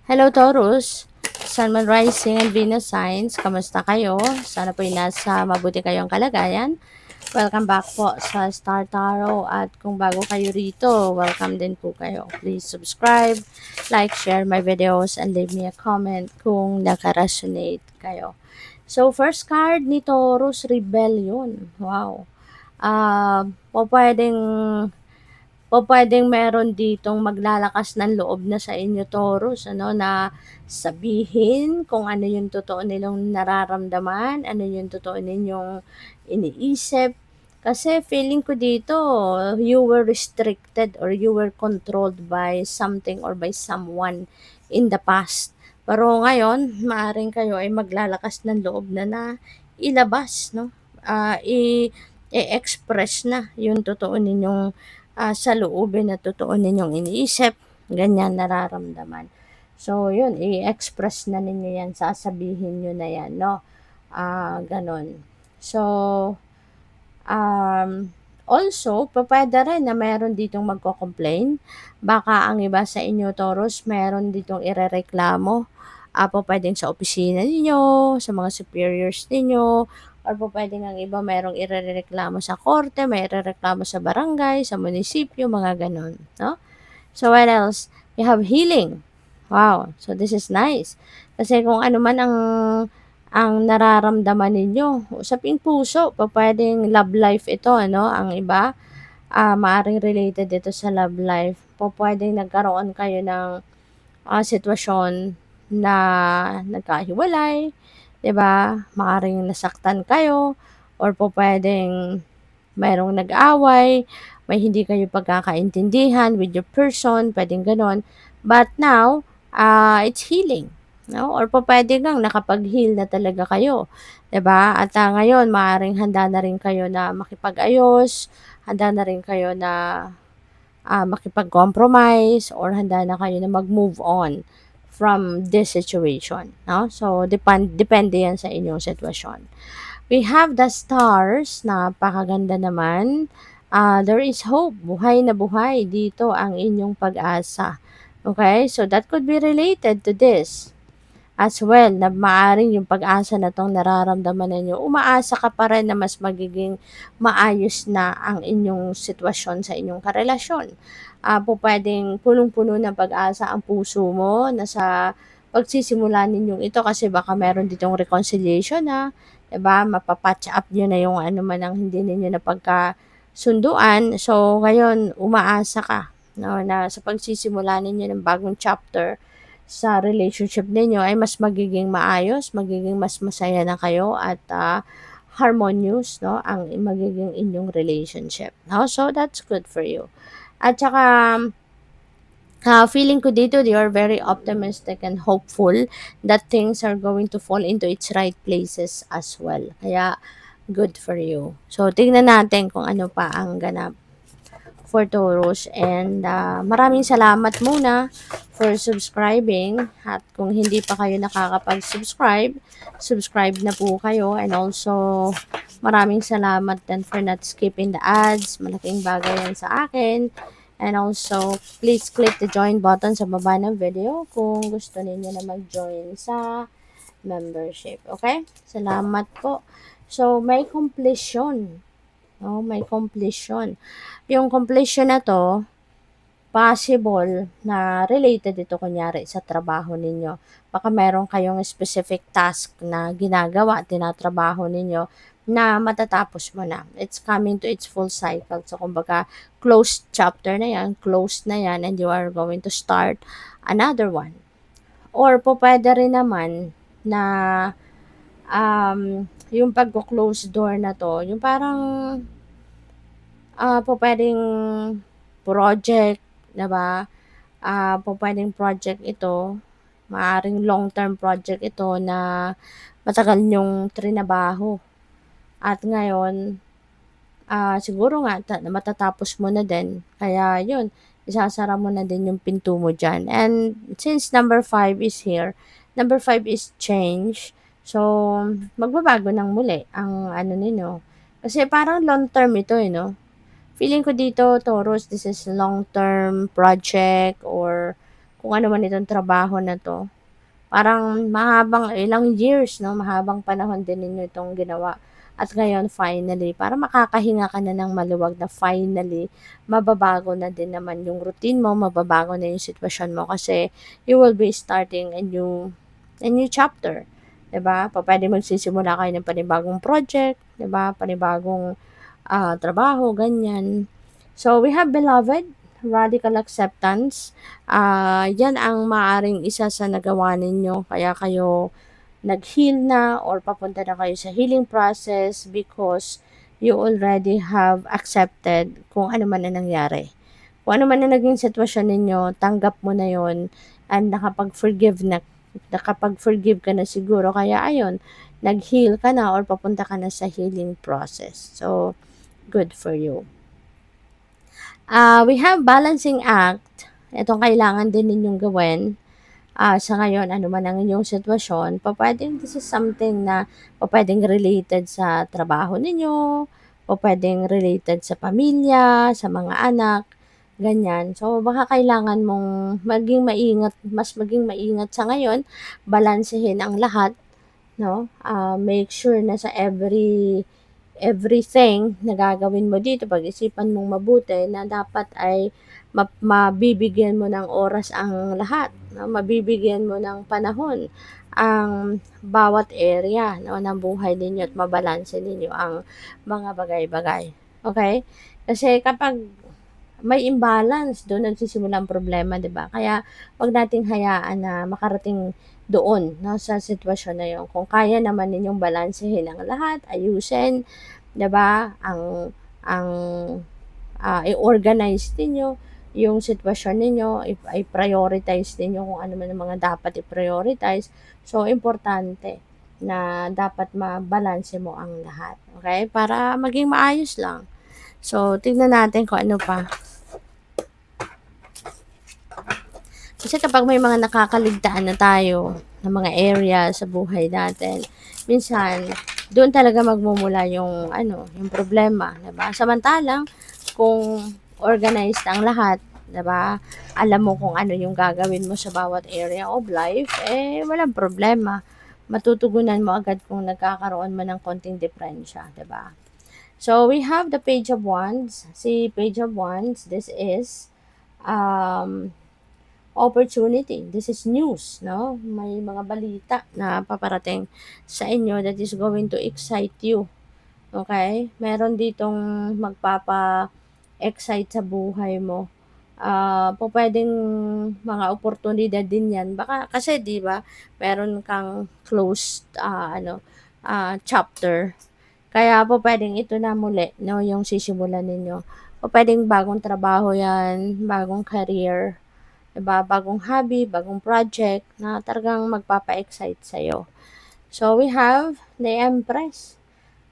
Hello Taurus, Sun, Moon Rising and Venus Signs, kamusta kayo? Sana po nasa mabuti kayong kalagayan. Welcome back po sa Star Tarot at kung bago kayo rito, welcome din po kayo. Please subscribe, like, share my videos and leave me a comment kung naka-resonate kayo. So first card ni Taurus, Rebellion. Wow. Ah, po pwedeng pupuwedeng meron ditong maglalakas ng loob na sa inyo Taurus ano, na sabihin kung ano yung totoo nilang nararamdaman, ano yung totoo ninyong iniisip. Kasi feeling ko dito, you were restricted or you were controlled by something or by someone in the past. Pero ngayon, maaring kayo ay maglalakas ng loob na ilabas, no? I-express na yung totoo ninyong saloobin na totoo ninyong iniisip, ganyan nararamdaman. So, yun, i-express na ninyo yan, sasabihin nyo na yan, no? Ganon. So, also, pwede rin na meron ditong magko-complain. Baka ang iba sa inyo, Taurus, meron ditong irereklamo. Pwedeng sa opisina ninyo, sa mga superiors ninyo, or pwedeng ang iba merong irereklamo sa korte, may irereklamo sa barangay, sa munisipyo, mga ganon. No? So, what else? You have healing. Wow. So, this is nice. Kasi kung ano man ang nararamdaman ninyo, usaping puso, pwedeng love life ito, ano? Ang iba, maaring related dito sa love life. Pwedeng nagkaroon kayo ng sitwasyon na nagkahiwalay, 'di ba? Maaring nasaktan kayo or pwedeng mayroong nag-away, may hindi kayo pagkakaintindihan with your person, pwedeng gano'n. But now, it's healing, no? Or pwede kang nakapag-heal na talaga kayo, 'di ba? At ngayon maaaring handa na rin kayo na makipag-ayos, handa na rin kayo na makipag-compromise or handa na kayo na mag-move on from this situation, no? So, depende yan sa inyong sitwasyon. We have the stars, napakaganda naman. There is hope, buhay na buhay. Dito ang inyong pag-asa. Okay? So, that could be related to this as well, na maaring yung pag-asa na tong nararamdaman ninyo, umaasa ka pa rin na mas magiging maayos na ang inyong sitwasyon sa inyong karelasyon. Pwedeng punong-puno ng pag-asa ang puso mo na sa pagsisimula ninyong ito kasi baka meron ditong reconciliation na, 'di ba? Mapapatch up niyo na yung ano man ang hindi ninyo napagkasunduan. So, ngayon umaasa ka, no, na sa pagsisimula ninyo ng bagong chapter sa relationship ninyo ay mas magiging maayos, magiging mas masaya na kayo at harmonious, no, ang magiging inyong relationship. No? So, that's good for you. At saka, feeling ko dito, they are very optimistic and hopeful that things are going to fall into its right places as well. Kaya, good for you. So, tingnan natin kung ano pa ang ganap for Taurus. And maraming salamat muna for subscribing. At kung hindi pa kayo nakakapag-subscribe, subscribe na po kayo. And also, maraming salamat din for not skipping the ads. Malaking bagay yan sa akin. And also, please click the join button sa baba ng video kung gusto niyo na mag-join sa membership. Okay? Salamat po. So, may completion. Oh, may completion. Yung completion na to, possible na related ito kunyari sa trabaho ninyo. Baka meron kayong specific task na ginagawa, tinatrabaho ninyo na matatapos mo na. It's coming to its full cycle. So, kumbaga, closed chapter na yan, closed na yan, and you are going to start another one. Or po pwede rin naman na yung pag-close door na to, yung parang pwedeng project, 'di ba? Pwedeng project ito, maaring long-term project ito na matagal niyong trinabaho. At ngayon, siguro nga matatapos mo na din. Kaya 'yun, isasara mo na din yung pinto mo diyan. And since number 5 is here, number 5 is change. So, magbabago ng muli ang ano ninyo. Kasi parang long term ito eh, no? Feeling ko dito, Taurus, this is long-term project or kung ano man itong trabaho na 'to. Parang mahabang ilang years 'no, mahabang panahon din ninyo itong ginawa at ngayon finally parang makakahinga ka na ng maluwag na finally mababago na din naman yung routine mo, mababago na yung sitwasyon mo kasi you will be starting a new chapter, 'di ba? Pupuwedeng magsisimula kayo ng panibagong project, 'di ba, panibagong, trabaho, ganyan. So, we have beloved, radical acceptance. 'Yan ang maaaring isa sa nagawa ninyo kaya kayo nag-heal na or papunta na kayo sa healing process because you already have accepted kung ano man ang nangyari. Kung ano man ang naging sitwasyon ninyo, tanggap mo na 'yon and nakapag-forgive ka na siguro kaya ayun, nag-heal ka na or papunta ka na sa healing process. So, good for you. We have balancing act. Itong kailangan din ninyong gawin. Sa ngayon, ano man ang inyong sitwasyon, pupuwedeng this is something na pupuwedeng related sa trabaho ninyo, pupuwedeng related sa pamilya, sa mga anak, ganyan. So, baka kailangan mong maging maingat sa ngayon, balansehin ang lahat, 'no? Make sure na sa everything na gagawin mo dito, pag-isipan mong mabuti na dapat ay mabibigyan mo ng oras ang lahat, 'no? Mabibigyan mo ng panahon ang bawat area 'no, ng buhay ninyo at mabalanse ninyo ang mga bagay-bagay, okay? Kasi kapag may imbalance, doon nagsisimula ang problema, 'di ba? Kaya 'wag nating hayaan na makarating doon 'no, sa sitwasyon na 'yon. Kung kaya naman ninyong balansehin ang lahat, ayusin, 'di ba, ang, i-organize ninyo yung sitwasyon ninyo, i-prioritize ninyo kung ano man ang mga dapat i-prioritize. So, importante na dapat mabalanse mo ang lahat, okay? Para maging maayos lang. So, tignan natin kung ano pa. Kasi kapag may mga nakakaligtaan na tayo ng mga area sa buhay natin, minsan doon talaga magmumula yung yung problema, 'di ba? Samantalang kung organized ang lahat, 'di ba? Alam mo kung ano yung gagawin mo sa bawat area of life, walang problema. Matutugunan mo agad kung nagkakaroon man ng konting diferensya, 'di ba? So we have the Page of Wands. Si Page of Wands, this is um opportunity. This is news, no? May mga balita na paparating sa inyo that is going to excite you. Okay? Meron ditong magpapa-excite sa buhay mo. Pwedeng mga oportunidad din 'yan. Baka kasi 'di ba, meron kang closed chapter. Kaya pwedeng ito na muli, no, yung sisimulan ninyo. Pwedeng bagong trabaho 'yan, bagong career, 'di ba, bagong hobby, bagong project na talagang magpapa-excite sa'yo. So, we have the Empress.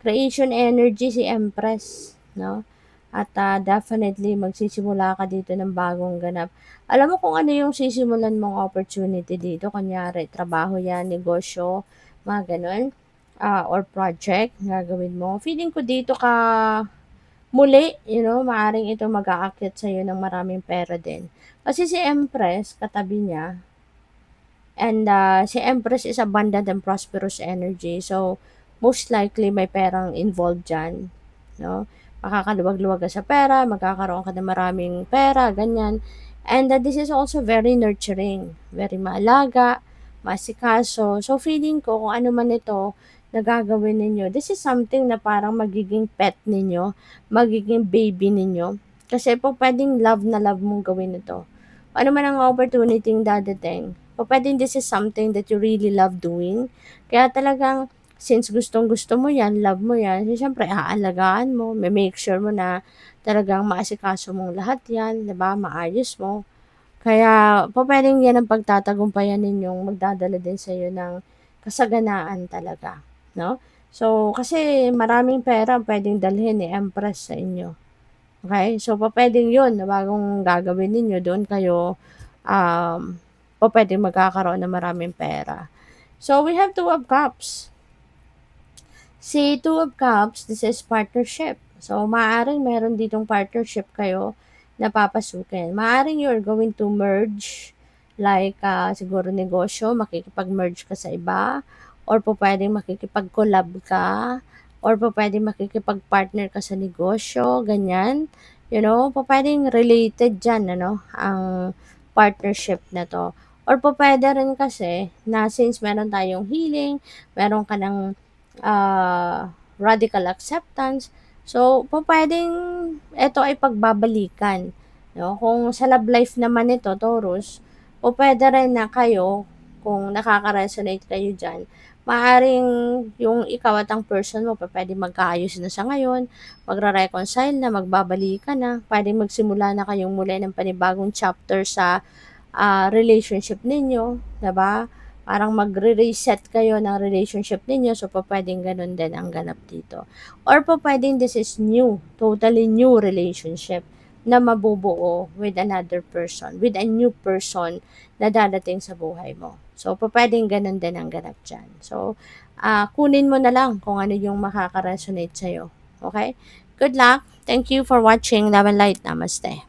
Creation energy si Empress, no? At definitely magsisimula ka dito ng bagong ganap. Alam mo kung ano yung sisimulan mong opportunity dito, kunyari trabaho 'yan, negosyo, mga gano'n, or project na gagawin mo. Feeling ko dito ka muli, maaaring ito mag-aakyat sa'yo ng maraming pera din. Kasi si Empress, katabi niya, and si Empress is abundant and prosperous energy. So, most likely may perang involved dyan. No? Makakaluwag-luwag ka sa pera, magkakaroon ka ng maraming pera, ganyan. And this is also very nurturing, very maalaga, masikaso. So, feeling ko kung ano man ito na gagawin ninyo, this is something na parang magiging pet ninyo, magiging baby ninyo. Kasi po pwedeng love na love mong gawin ito. Ano man ang opportunity yung dadating, pwedeng this is something that you really love doing. Kaya talagang, since gustong-gusto mo yan, love mo yan, so syempre aalagaan mo, may make sure mo na talagang maasikaso mong lahat yan, 'di ba? Maayos mo. Kaya pwedeng yan ang pagtatagumpayan ninyong magdadala din sa iyo ng kasaganaan talaga, no? So, kasi maraming pera ang pwedeng dalhin ni Empress sa inyo. Okay? So, pwedeng yun na bagong gagawin ninyo, doon kayo pwedeng magkakaroon ng maraming pera. So, we have Two of Cups. Si Two of Cups, this is partnership. So, maaaring meron ditong partnership kayo na papasukin. Maaaring you're going to merge like siguro negosyo, makikipag-merge ka sa iba, or po pwedeng makikipag-collab ka, or po pwedeng makikipag-partner ka sa negosyo, ganyan. Po pwedeng related dyan, ang partnership na to. Or po pwede rin kasi na since meron tayong healing, meron ka ng radical acceptance, so po pwedeng ito ay pagbabalikan. Kung sa love life naman ito, Taurus, o puwede rin na kayo, kung nakaka-resonate kayo diyan, maaaring yung ikaw at ang person mo pupuwedeng magkaayos na sa ngayon, magre-reconcile na, magbabalikan na, puwedeng magsimula na kayong muli ng panibagong chapter sa relationship ninyo, 'di ba? Parang magre-reset kayo ng relationship ninyo, so pupuwedeng gano'n din ang ganap dito. Or pupuwedeng this is new, totally new relationship na mabubuo with another person, with a new person na dadating sa buhay mo. So pupuwedeng gano'n din ang ganap diyan. So, kunin mo na lang kung ano yung makaka-resonate sa'yo, okey? Good luck. Thank you for watching. Love and light. Namaste.